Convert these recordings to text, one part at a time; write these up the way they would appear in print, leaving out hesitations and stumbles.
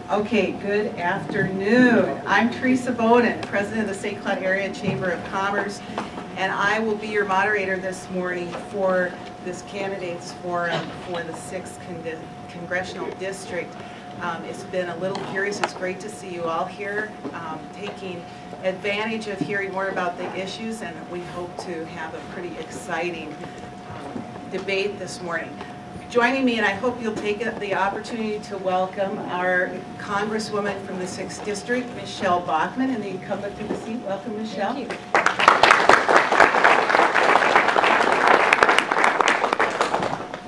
Okay, good afternoon. I'm Teresa Bowden, President of the St. Cloud Area Chamber of Commerce, and I will be your moderator this morning for this candidates forum for the 6th Congressional District. It's been a little curious. It's great to see you all here, taking advantage of hearing more about the issues, and we hope to have a pretty exciting debate this morning. Joining me, and I hope you'll take the opportunity to welcome our Congresswoman from the 6th District, Michelle Bachmann, and the incumbent to the seat. Welcome, Michelle. Thank you.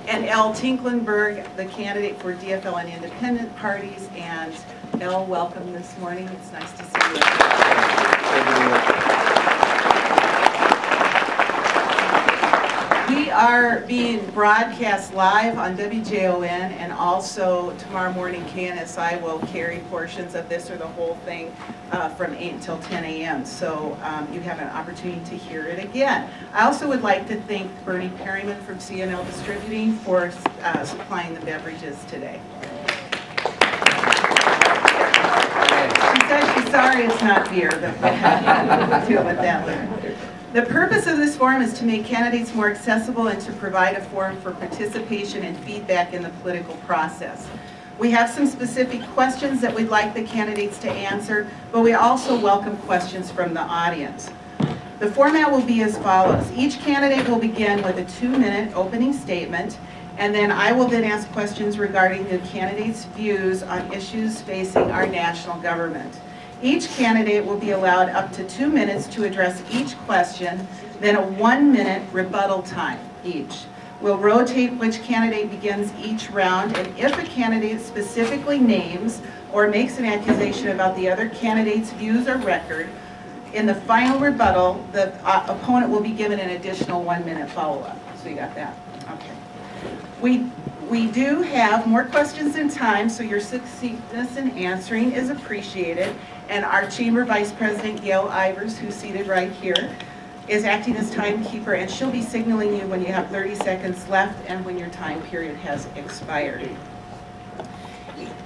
And Elle Tinklenberg, the candidate for DFL and independent parties. And Elle, welcome this morning. It's nice to see you. We are being broadcast live on WJON, and also tomorrow morning KNSI will carry portions of this or the whole thing from 8 until 10 a.m. So you have an opportunity to hear it again. I also would like to thank Bernie Perryman from CNL Distributing for supplying the beverages today. She says she's sorry it's not beer, but we'll have to deal with that later. The purpose of this forum is to make candidates more accessible and to provide a forum for participation and feedback in the political process. We have some specific questions that we'd like the candidates to answer, but we also welcome questions from the audience. The format will be as follows. Each candidate will begin with a 2-minute opening statement, and then I will then ask questions regarding the candidate's views on issues facing our national government. Each candidate will be allowed up to 2 minutes to address each question, then a 1-minute rebuttal time each. We'll rotate which candidate begins each round, and if a candidate specifically names or makes an accusation about the other candidate's views or record, in the final rebuttal, the opponent will be given an additional 1-minute follow-up. So you got that? Okay. We do have more questions than time, so your succinctness in answering is appreciated. And our Chamber Vice President, Gail Ivers, who's seated right here, is acting as timekeeper, and she'll be signaling you when you have 30 seconds left and when your time period has expired.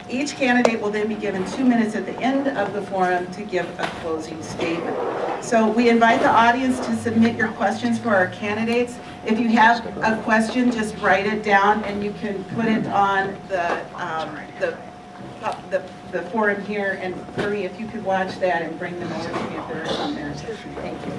Each candidate will then be given 2 minutes at the end of the forum to give a closing statement. So we invite the audience to submit your questions for our candidates. If you have a question, just write it down and you can put it on the forum here. And Bernie, if you could watch that and bring them over to me if there are some there. Thank you.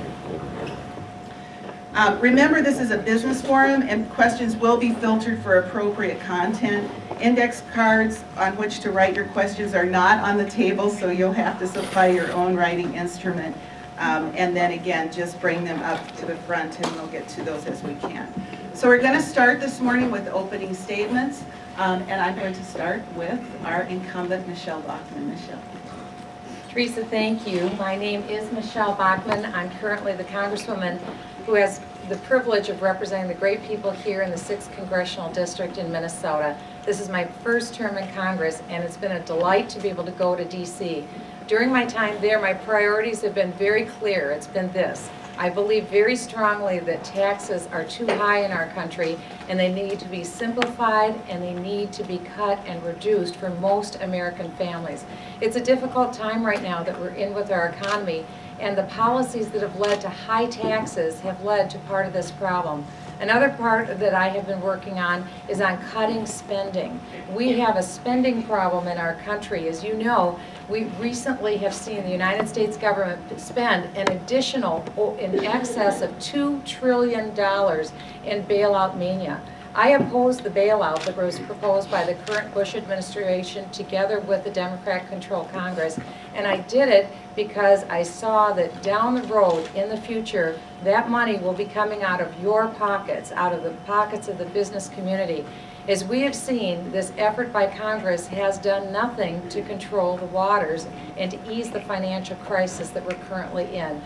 Remember, this is a business forum, and questions will be filtered for appropriate content. Index cards on which to write your questions are not on the table, so you'll have to supply your own writing instrument. And then again, just bring them up to the front and we'll get to those as we can. So we're going to start this morning with opening statements, and I'm going to start with our incumbent, Michelle Bachmann. Michelle. Teresa, thank you. My name is Michelle Bachmann. I'm currently the Congresswoman who has the privilege of representing the great people here in the 6th Congressional District in Minnesota. This is my first term in Congress, and it's been a delight to be able to go to D.C. During my time there, my priorities have been very clear. It's been this. I believe very strongly that taxes are too high in our country, and they need to be simplified, and they need to be cut and reduced for most American families. It's a difficult time right now that we're in with our economy, and the policies that have led to high taxes have led to part of this problem. Another part that I have been working on is on cutting spending. We have a spending problem in our country. As you know, we recently have seen the United States government spend an additional, in excess of $2 trillion in bailout mania. I oppose the bailout that was proposed by the current Bush administration together with the Democrat-controlled Congress, and I did it because I saw that down the road in the future, that money will be coming out of your pockets, out of the pockets of the business community. As we have seen, this effort by Congress has done nothing to control the waters and to ease the financial crisis that we're currently in.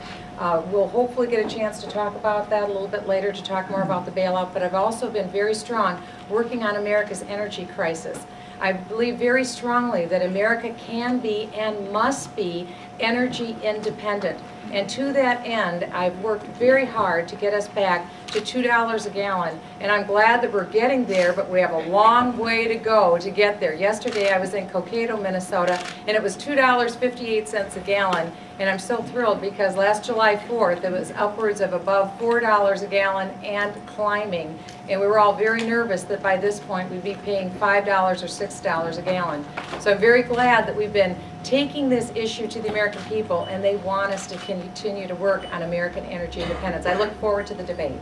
We'll hopefully get a chance to talk about that a little bit later, to talk more about the bailout, but I've also been very strong working on America's energy crisis. I believe very strongly that America can be and must be energy independent. And to that end, I've worked very hard to get us back to $2 a gallon. And I'm glad that we're getting there, but we have a long way to go to get there. Yesterday I was in Cokato, Minnesota, and it was $2.58 a gallon. And I'm so thrilled because last July 4th, it was upwards of above $4 a gallon and climbing. And we were all very nervous that by this point we'd be paying $5 or $6 a gallon. So I'm very glad that we've been taking this issue to the American people, and they want us to continue to work on American energy independence. I look forward to the debate.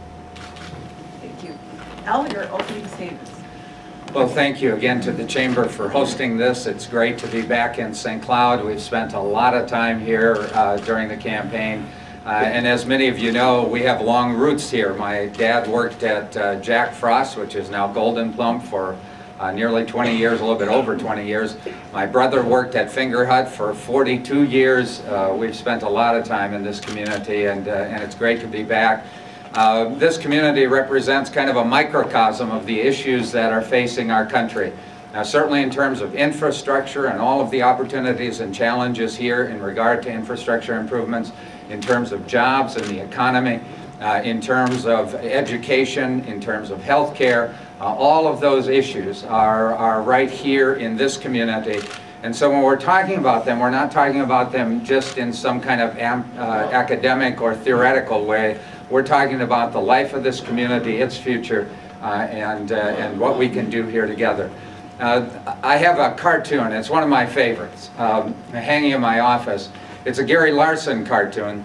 Thank you. Al, your opening statements. Well, thank you again to the Chamber for hosting this. It's great to be back in St. Cloud. We've spent a lot of time here during the campaign. And as many of you know, we have long roots here. My dad worked at Jack Frost, which is now Golden Plum, for nearly 20 years, a little bit over 20 years. My brother worked at Finger Hut for 42 years. We've spent a lot of time in this community, and it's great to be back. This community represents kind of a microcosm of the issues that are facing our country. Now, certainly in terms of infrastructure and all of the opportunities and challenges here in regard to infrastructure improvements, in terms of jobs and the economy, in terms of education, in terms of health care, all of those issues are right here in this community. And so when we're talking about them, we're not talking about them just in some kind of academic or theoretical way. We're talking about the life of this community, its future, and what we can do here together. I have a cartoon. It's one of my favorites, hanging in my office. It's a Gary Larson cartoon,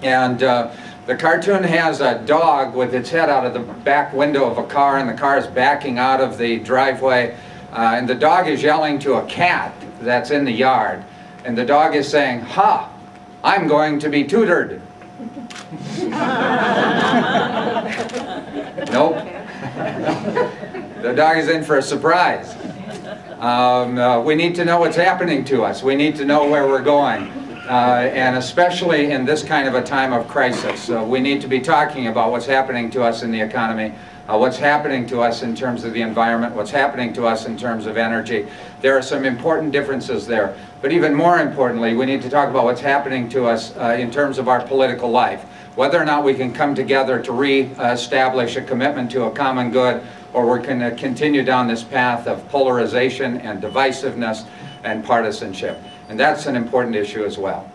and the cartoon has a dog with its head out of the back window of a car, and the car is backing out of the driveway, and the dog is yelling to a cat that's in the yard, and the dog is saying, "Ha! I'm going to be tutored." Nope. The dog is in for a surprise. We need to know what's happening to us. We need to know where we're going. And especially in this kind of a time of crisis, we need to be talking about what's happening to us in the economy, what's happening to us in terms of the environment, what's happening to us in terms of energy. There are some important differences there. But even more importantly, we need to talk about what's happening to us in terms of our political life. Whether or not we can come together to re-establish a commitment to a common good, or we're going to continue down this path of polarization and divisiveness and partisanship. And that's an important issue as well.